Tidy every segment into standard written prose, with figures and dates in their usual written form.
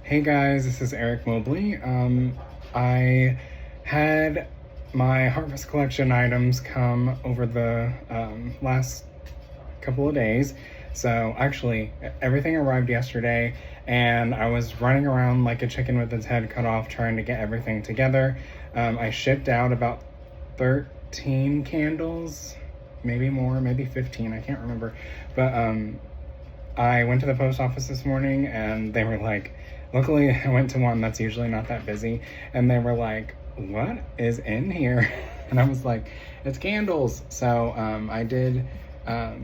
Hey guys, this is Eric Mobley. I had my Harvest Collection items come over the last couple of days. So actually, everything arrived yesterday, and I was running around like a chicken with its head cut off trying to get everything together. I shipped out about 13 candles, maybe more, maybe 15, I can't remember. But I went to the post office this morning and they were like, luckily I went to one that's usually not that busy, and they were like, what is in here? And I was like, it's candles. So I did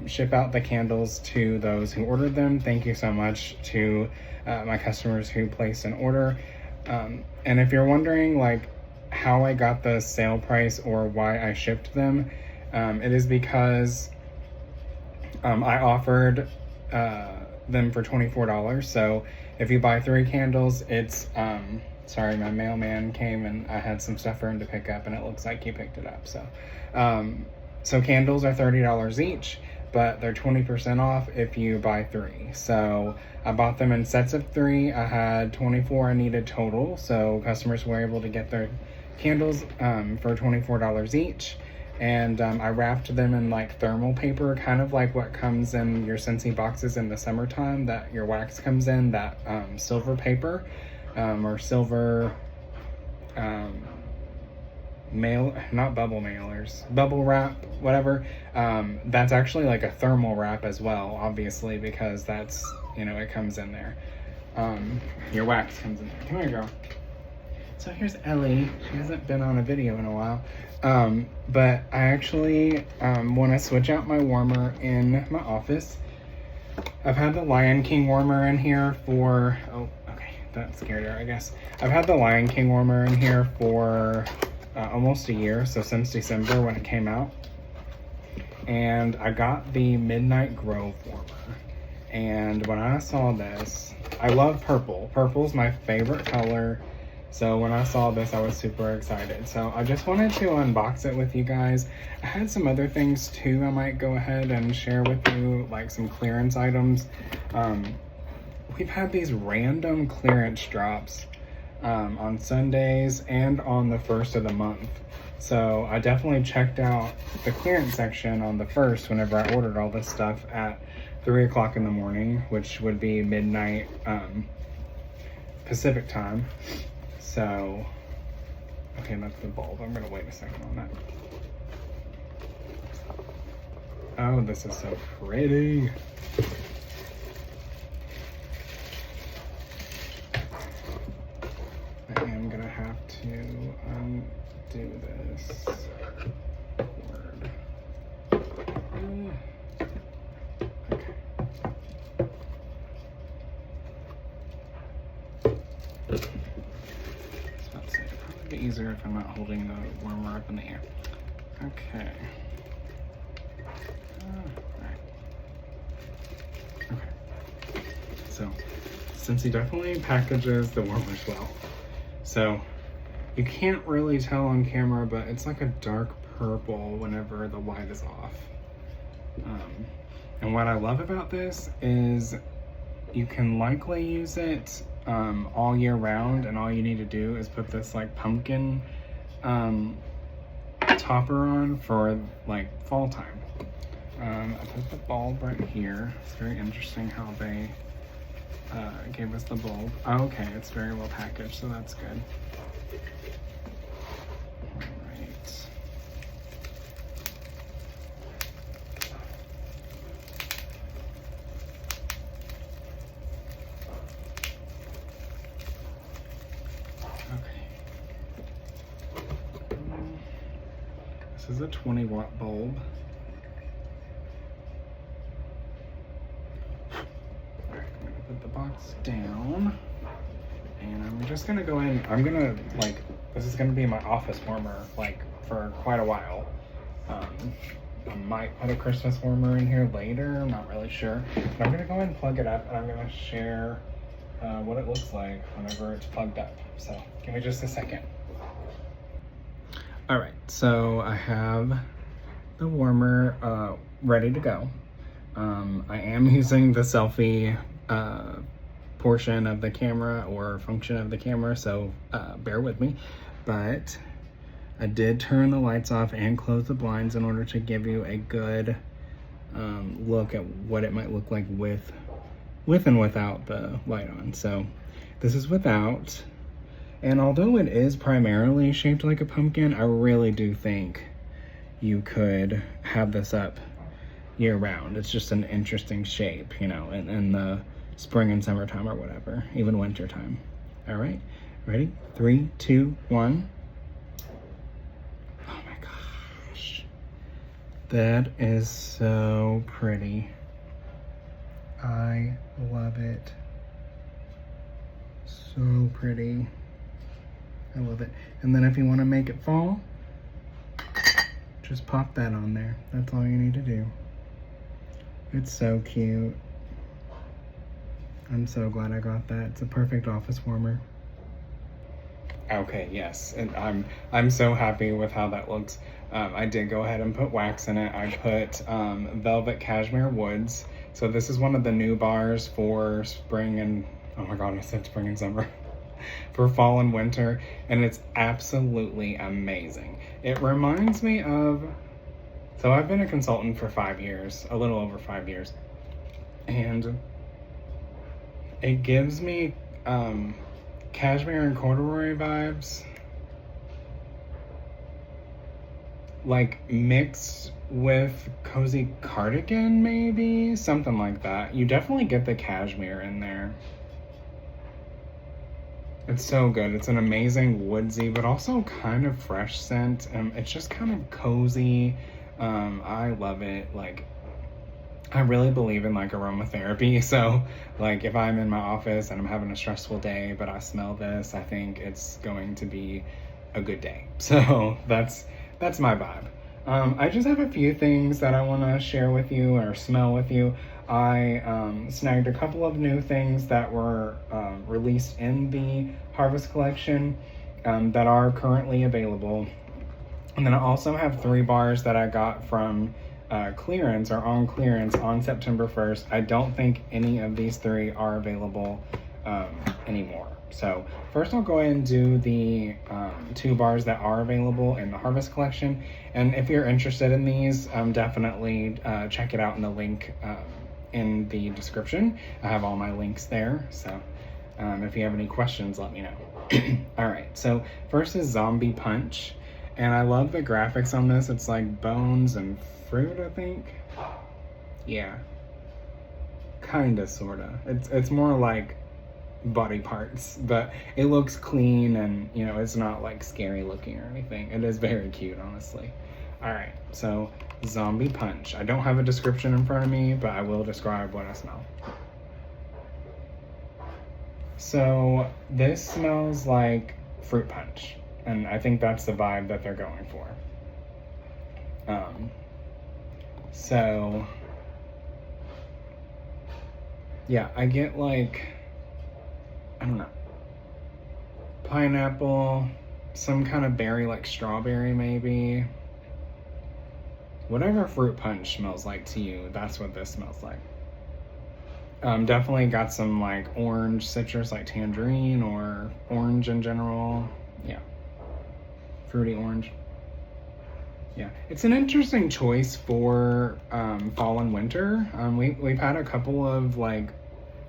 ship out the candles to those who ordered them. Thank you so much to my customers who placed an order. And if you're wondering like how I got the sale price or why I shipped them, it is because I offered them for $24. So if you buy 3 candles, it's sorry, my mailman came and I had some stuff for him to pick up, and it looks like he picked it up. So candles are $30 each, but they're 20% off if you buy 3. So I bought them in sets of 3. I had 24 I needed total, so customers were able to get their candles for $24 each. And I wrapped them in like thermal paper, kind of like what comes in your Scentsy boxes in the summertime that your wax comes in, that silver paper or silver not bubble mailers, bubble wrap, whatever. That's actually like a thermal wrap as well, obviously, because that's, you know, it comes in there. Your wax comes in there. Come here, girl. So here's Ellie. She hasn't been on a video in a while. But I actually want to switch out my warmer in my office. I've had the Lion King warmer in here for, oh, okay, that scared her, I guess. I've had the Lion King warmer in here for almost a year, so since December when it came out. And I got the Midnight Grove warmer. And when I saw this, I love purple. Purple's my favorite color. So when I saw this, I was super excited. So I just wanted to unbox it with you guys. I had some other things too I might go ahead and share with you, like some clearance items. We've had these random clearance drops on Sundays and on the 1st of the month. So I definitely checked out the clearance section on the 1st whenever I ordered all this stuff at 3 o'clock in the morning, which would be midnight Pacific time. So, okay, that's the bulb. I'm gonna wait a second on that. Oh, this is so pretty. I am gonna have to undo this cord. Okay. Easier if I'm not holding the warmer up in the air. Okay. Alright. Okay. So, since he definitely packages the warmers well, so you can't really tell on camera, but it's like a dark purple whenever the light is off. And what I love about this is you can likely use it all year round, and all you need to do is put this like pumpkin topper on for like fall time. I put the bulb right here. It's very interesting how they gave us the bulb. Oh, okay, it's very well packaged, so that's good. This is a 20-watt bulb. Alright, I'm gonna put the box down. And I'm just gonna go in. I'm gonna, like, this is gonna be my office warmer, like, for quite a while. I might put a Christmas warmer in here later, I'm not really sure. But I'm gonna go ahead and plug it up, and I'm gonna share what it looks like whenever it's plugged up. So, give me just a second. All right, so I have the warmer ready to go. I am using the Selfie portion of the camera or function of the camera, so bear with me. But I did turn the lights off and close the blinds in order to give you a good look at what it might look like with and without the light on. So this is without, and although it is primarily shaped like a pumpkin, I really do think you could have this up year round. It's just an interesting shape, you know, in the spring and summertime or whatever, even winter time. All right, ready? 3, 2, 1. Oh my gosh, that is so pretty. I love it. So pretty. I love it. And then if you want to make it fall, just pop that on there. That's all you need to do. It's so cute. I'm so glad I got that. It's a perfect office warmer. Okay, yes, and I'm so happy with how that looks. I did go ahead and put wax in it. I put Velvet Cashmere Woods. So this is one of the new bars for spring and, oh my god, I said spring and summer. For fall and winter, and it's absolutely amazing. It reminds me of, so I've been a consultant for 5 years, a little over 5 years, and it gives me cashmere and corduroy vibes, like mixed with cozy cardigan, maybe something like that. You definitely get the cashmere in there. It's so good. It's an amazing woodsy but also kind of fresh scent. It's just kind of cozy. I love it. Like, I really believe in like aromatherapy, so like if I'm in my office and I'm having a stressful day but I smell this, I think it's going to be a good day. So that's my vibe. I just have a few things that I want to share with you or smell with you. I snagged a couple of new things that were released in the Harvest collection that are currently available. And then I also have 3 bars that I got from clearance or on clearance on September 1st. I don't think any of these 3 are available anymore. So first I'll go ahead and do the 2 bars that are available in the Harvest collection. And if you're interested in these, definitely check it out in the link in the description. I have all my links there. So if you have any questions, let me know. All right, so first is Zombie Punch. And I love the graphics on this. It's like bones and fruit, I think. Yeah. Kinda, sorta. It's more like body parts, but it looks clean and, you know, it's not like scary looking or anything. It is very cute, honestly. All right, so Zombie Punch. I don't have a description in front of me, but I will describe what I smell. So this smells like fruit punch, and I think that's the vibe that they're going for. So yeah, I get like, I don't know, pineapple, some kind of berry like strawberry maybe. Whatever fruit punch smells like to you, that's what this smells like. Definitely got some like orange citrus, like tangerine or orange in general. Yeah, fruity orange. Yeah, it's an interesting choice for fall and winter. We've had a couple of like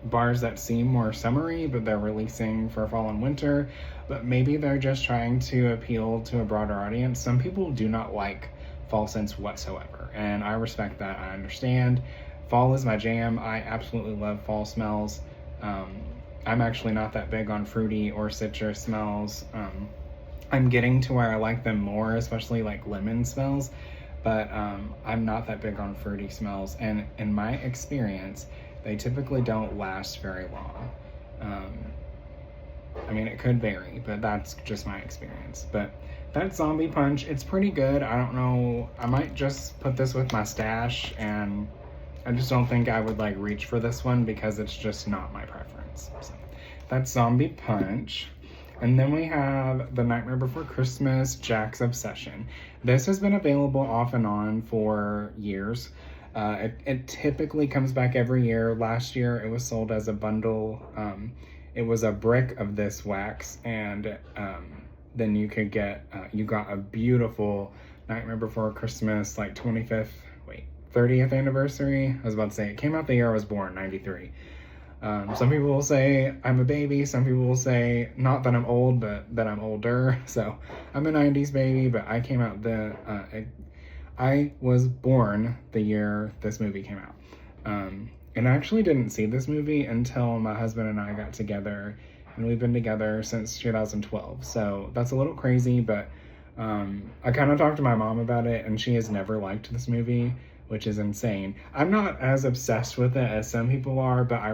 bars that seem more summery, but they're releasing for fall and winter. But maybe they're just trying to appeal to a broader audience. Some people do not like fall scents whatsoever, and I respect that. I understand. Fall is my jam. I absolutely love fall smells. I'm actually not that big on fruity or citrus smells. I'm getting to where I like them more, especially like lemon smells, but I'm not that big on fruity smells, and in my experience, they typically don't last very long. I mean, it could vary, but that's just my experience. But that Zombie Punch, it's pretty good. I don't know, I might just put this with my stash, and I just don't think I would like reach for this one because it's just not my preference. So that's Zombie Punch. And then we have The Nightmare Before Christmas, Jack's Obsession. This has been available off and on for years. It typically comes back every year. Last year it was sold as a bundle. It was a brick of this wax, and then you could get, you got a beautiful Nightmare Before Christmas, like 30th anniversary. I was about to say, it came out the year I was born, 93. Some people will say I'm a baby. Some people will say, not that I'm old, but that I'm older. So I'm a 90s baby, but I came out I was born the year this movie came out. And I actually didn't see this movie until my husband and I got together, and we've been together since 2012. So that's a little crazy, but I kind of talked to my mom about it, and she has never liked this movie, which is insane. I'm not as obsessed with it as some people are, but I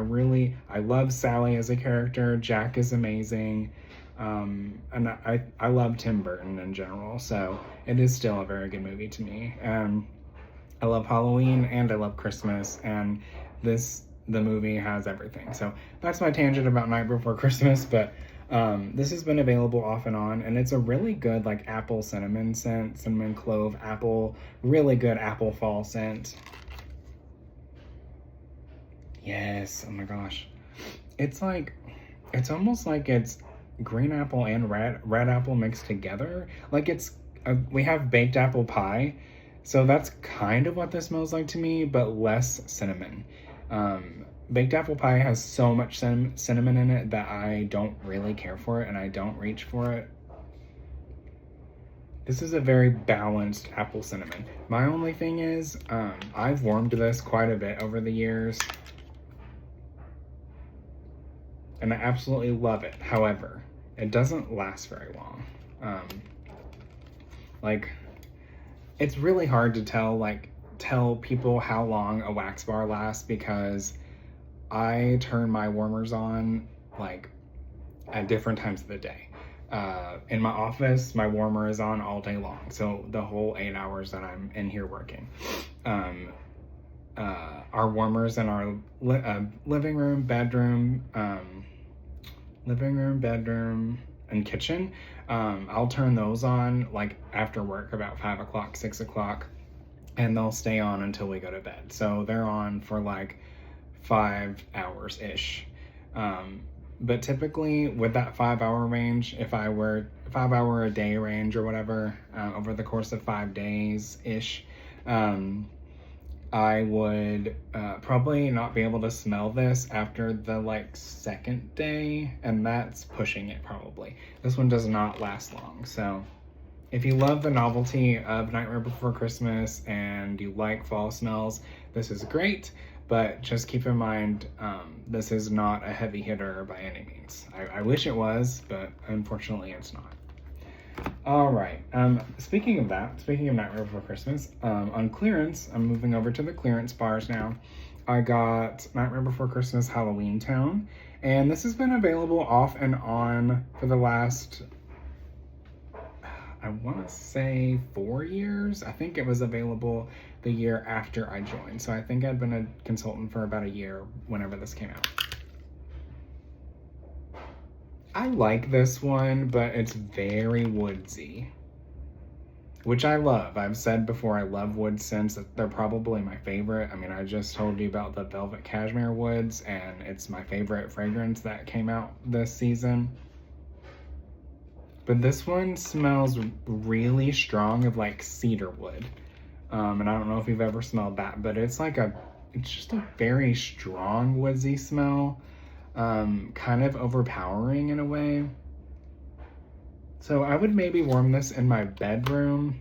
love Sally as a character. Jack is amazing. And I love Tim Burton in general, so it is still a very good movie to me. I love Halloween and I love Christmas, and the movie has everything. So that's my tangent about Night Before Christmas, but this has been available off and on, and it's a really good like apple cinnamon scent, cinnamon clove apple, really good apple fall scent. Yes, oh my gosh. It's almost like it's green apple and red apple mixed together. Like we have baked apple pie, so that's kind of what this smells like to me, but less cinnamon. Baked apple pie has so much cinnamon in it that I don't really care for it, and I don't reach for it. This is a very balanced apple cinnamon. My only thing is, I've warmed this quite a bit over the years, and I absolutely love it. However, it doesn't last very long. It's really hard to tell people how long a wax bar lasts, because I turn my warmers on at different times of the day. In my office, my warmer is on all day long, so the whole 8 hours that I'm in here working. Our warmers in our living room, bedroom, and kitchen, I'll turn those on after work about 5 o'clock, 6 o'clock, and they'll stay on until we go to bed. So they're on for 5 hours ish. But typically with that 5 hour range, if I were 5 hour a day range or whatever, over the course of 5 days ish, I would probably not be able to smell this after the second day, and that's pushing it probably. This one does not last long. So if you love the novelty of Nightmare Before Christmas and you like fall smells, this is great, but just keep in mind, this is not a heavy hitter by any means. I wish it was, but unfortunately it's not. All right, speaking of Nightmare Before Christmas, on clearance, I'm moving over to the clearance bars now. I got Nightmare Before Christmas Halloween Town, and this has been available off and on for the last, I want to say 4 years. I think it was available the year after I joined, so I think I'd been a consultant for about a year whenever this came out. I like this one, but it's very woodsy, which I love. I've said before, I love wood scents. They're probably my favorite. I mean, I just told you about the Velvet Cashmere Woods, and it's my favorite fragrance that came out this season. But this one smells really strong of cedar wood. And I don't know if you've ever smelled that, but it's just a very strong woodsy smell. Kind of overpowering in a way. So I would maybe warm this in my bedroom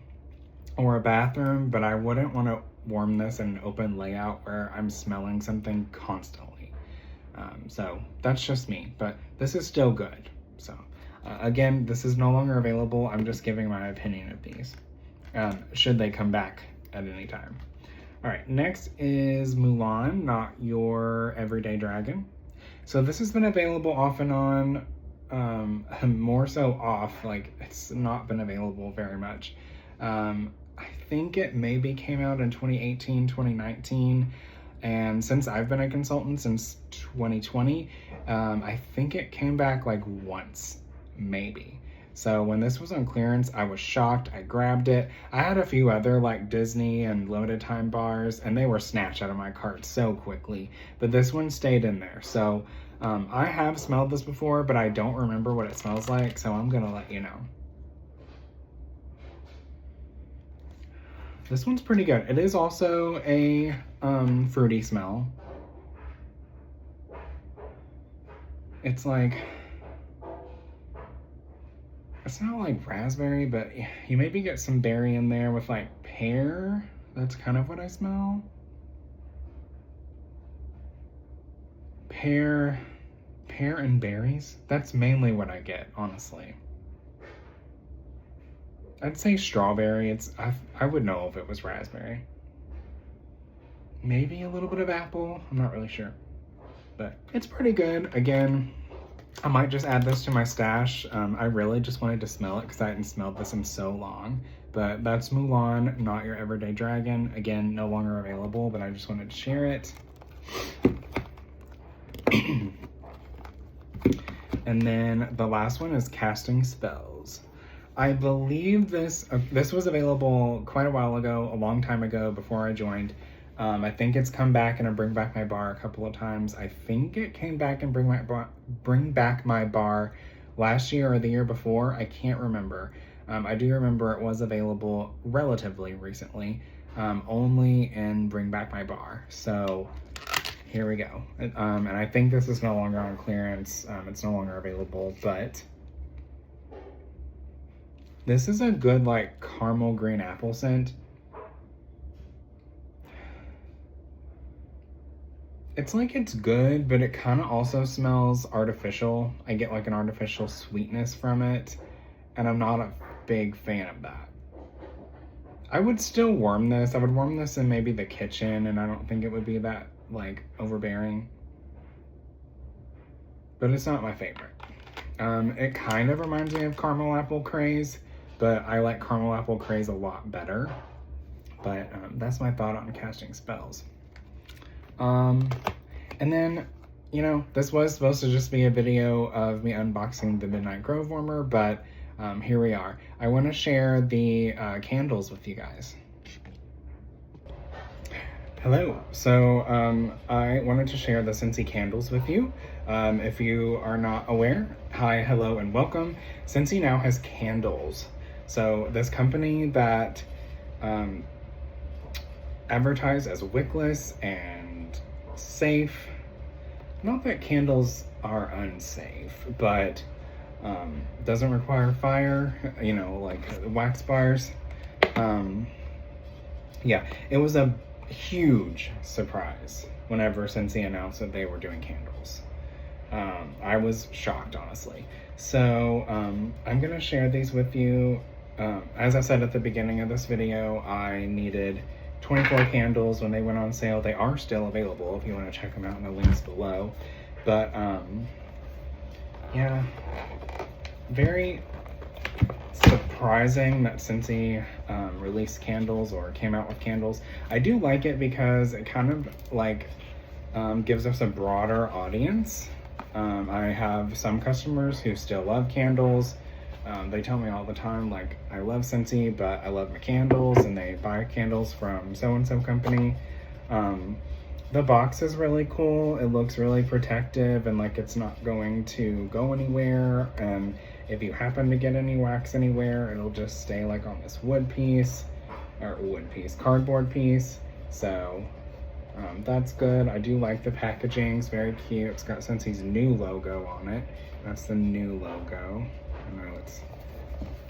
or a bathroom, but I wouldn't want to warm this in an open layout where I'm smelling something constantly. So that's just me, but this is still good. So again, this is no longer available. I'm just giving my opinion of these, should they come back at any time. All right, next is Mulan, Not Your Everyday Dragon. So this has been available off and on, more so off, it's not been available very much. I think it maybe came out in 2018, 2019, and since I've been a consultant since 2020, I think it came back once, maybe. So when this was on clearance, I was shocked. I grabbed it. I had a few other like Disney and limited time bars, and they were snatched out of my cart so quickly. But this one stayed in there. So I have smelled this before, but I don't remember what it smells like. So I'm gonna let you know. This one's pretty good. It is also a fruity smell. It's like, it's not like raspberry, but you maybe get some berry in there with like pear. That's kind of what I smell. Pear and berries. That's mainly what I get, honestly. I'd say strawberry. I would know if it was raspberry. Maybe a little bit of apple. I'm not really sure. But it's pretty good. Again, I might just add this to my stash. I really just wanted to smell it because I hadn't smelled this in so long. But that's Mulan, Not Your Everyday Dragon. Again, no longer available, but I just wanted to share it. And then the last one is Casting Spells. I believe this was available quite a while ago, a long time ago before I joined. I think it's come back and Bring Back My Bar a couple of times. I think it came back and Bring Back My Bar last year or the year before. I can't remember. I do remember it was available relatively recently, only in Bring Back My Bar. So here we go. And I think this is no longer on clearance. It's no longer available, but this is a good like caramel green apple scent. It's like it's good, but it kind of also smells artificial. I get like an artificial sweetness from it, and I'm not a big fan of that. I would still warm this. I would warm this in maybe the kitchen, and I don't think it would be that like overbearing. But it's not my favorite. It kind of reminds me of Caramel Apple Craze, but I like Caramel Apple Craze a lot better. But that's my thought on Casting Spells. And then, you know, this was supposed to just be a video of me unboxing the Midnight Grove warmer, but here we are. I want to share the candles with you guys. Hello. So I wanted to share the Scentsy candles with you. If you are not aware, hi, hello, and welcome. Scentsy now has candles. So this company that advertised as wickless and safe. Not that candles are unsafe, but doesn't require fire, you know, like wax bars. Yeah, it was a huge surprise whenever Scentsy announced that they were doing candles. I was shocked, honestly. So I'm gonna share these with you. As I said at the beginning of this video, I needed 24 candles when they went on sale. They are still available if you want to check them out in the links below. But yeah, very surprising that Scentsy released candles or came out with candles. I do like it because it kind of like gives us a broader audience. I have some customers who still love candles. They tell me all the time, like, I love Scentsy, but I love my candles, and they buy candles from so-and-so company. The box is really cool. It looks really protective, and like it's not going to go anywhere. And if you happen to get any wax anywhere, it'll just stay like on this cardboard piece. So that's good. I do like the packaging. It's very cute. It's got Scentsy's new logo on it. That's the new logo. I know it's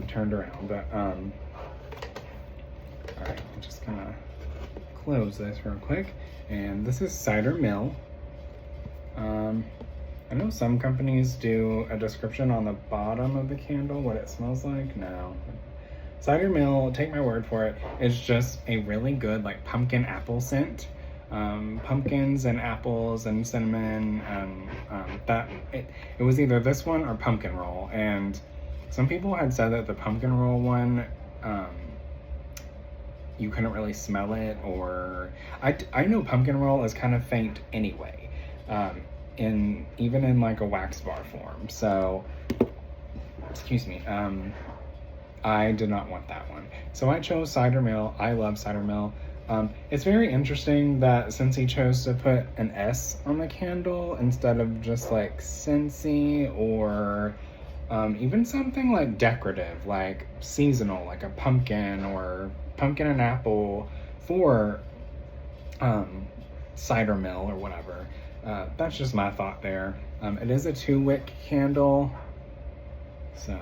turned around, but all right, I'm just gonna close this real quick. And this is Cider Mill. I know some companies do a description on the bottom of the candle, what it smells like. No. Cider Mill, take my word for it, is just a really good like pumpkin apple scent. Pumpkins and apples and cinnamon, and it was either this one or pumpkin roll. And some people had said that the pumpkin roll one, you couldn't really smell it, or I know pumpkin roll is kind of faint anyway, even in like a wax bar form. So excuse me, I did not want that one. So I chose Cider Mill. I love Cider Mill. It's very interesting that Scentsy chose to put an S on the candle instead of just like Scentsy or even something like decorative, like seasonal, like a pumpkin or pumpkin and apple for Cider Mill or whatever. That's just my thought there. It is a 2-wick candle, so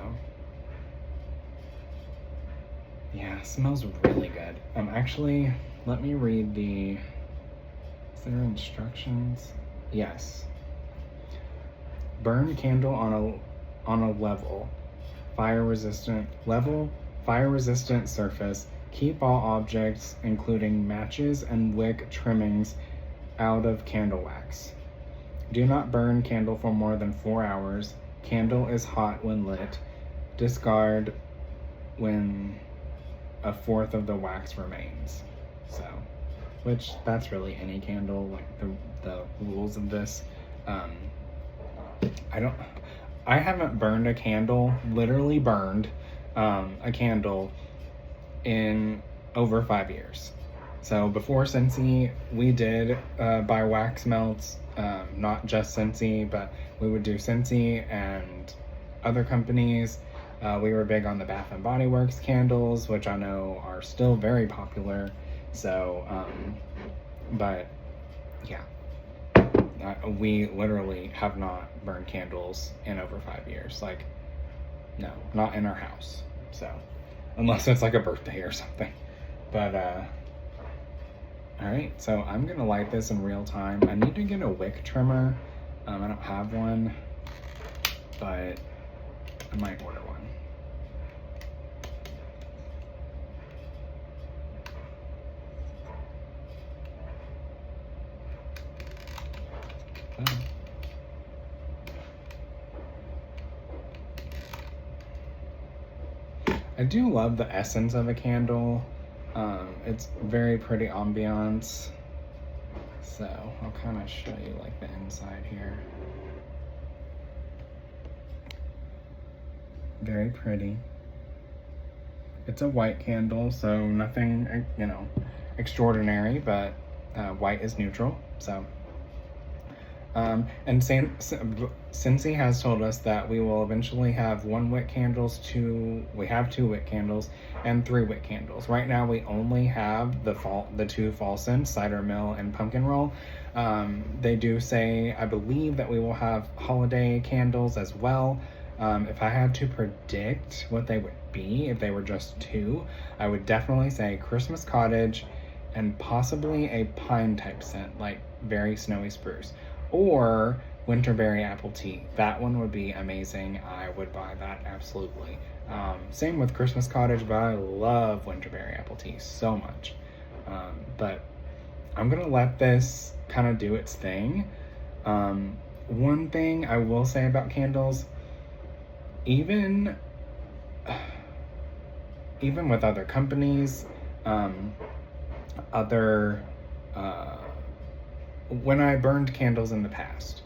yeah, it smells really good. Actually, let me read the, is there instructions? Yes. Burn candle on a fire resistant surface. Keep all objects, including matches and wick trimmings, out of candle wax. Do not burn candle for more than 4 hours. Candle is hot when lit. Discard when a fourth of the wax remains. So, which that's really any candle, like the rules of this. I haven't burned a candle, literally burned a candle in over 5 years. So before Scentsy, we did buy wax melts, not just Scentsy, but we would do Scentsy and other companies. We were big on the Bath and Body Works candles, which I know are still very popular. So, but yeah, we literally have not burned candles in over 5 years. Like, no, not in our house. So, unless it's like a birthday or something. But, all right, so I'm gonna light this in real time. I need to get a wick trimmer. I don't have one, but I might order one. I do love the essence of a candle. It's very pretty ambiance. So I'll kind of show you like the inside here. Very pretty. It's a white candle, so nothing, you know, extraordinary, but white is neutral, so. And Scentsy has told us that we will eventually have 1-wick candles, we have 2-wick candles, and 3-wick candles. Right now we only have the 2 fall scents, Cider Mill and Pumpkin Roll. They do say, I believe, that we will have holiday candles as well. If I had to predict what they would be, if they were just 2, I would definitely say Christmas Cottage and possibly a pine type scent, like very snowy spruce. Or Winterberry Apple Tea. That one would be amazing. I would buy that, absolutely. Same with Christmas Cottage, but I love Winterberry Apple Tea so much. But I'm gonna let this kind of do its thing. One thing I will say about candles, even with other companies, when I burned candles in the past,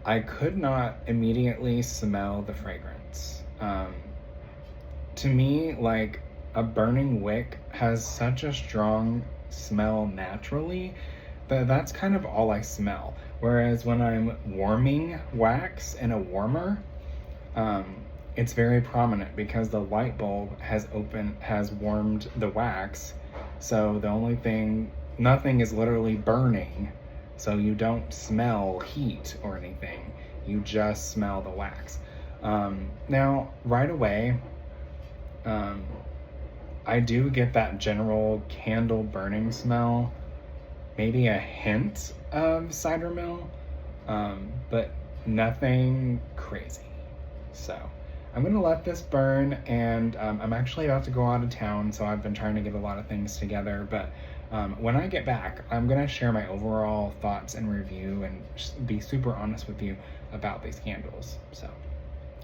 I could not immediately smell the fragrance. To me, like, a burning wick has such a strong smell naturally that that's kind of all I smell. Whereas when I'm warming wax in a warmer, it's very prominent because the light bulb has warmed the wax. So nothing is literally burning. So you don't smell heat or anything. You just smell the wax. Now, right away, I do get that general candle burning smell. Maybe a hint of Cider Mill, but nothing crazy. So I'm gonna let this burn, and I'm actually about to go out of town, so I've been trying to get a lot of things together, but when I get back, I'm gonna share my overall thoughts and review and just be super honest with you about these candles. So,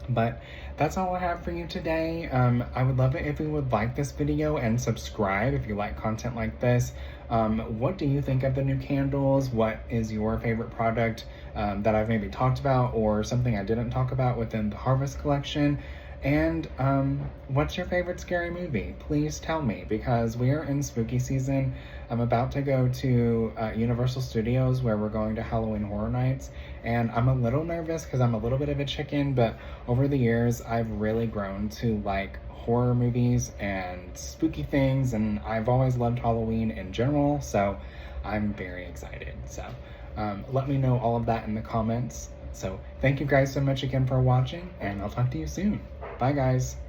but that's all I have for you today. I would love it if you would like this video and subscribe if you like content like this. What do you think of the new candles? What is your favorite product that I've maybe talked about, or something I didn't talk about within the Harvest collection? And what's your favorite scary movie? Please tell me, because we are in spooky season. I'm about to go to Universal Studios, where we're going to Halloween Horror Nights, and I'm a little nervous because I'm a little bit of a chicken, but over the years I've really grown to like horror movies and spooky things, and I've always loved Halloween in general, so I'm very excited. So let me know all of that in the comments. So thank you guys so much again for watching, and I'll talk to you soon. Bye, guys.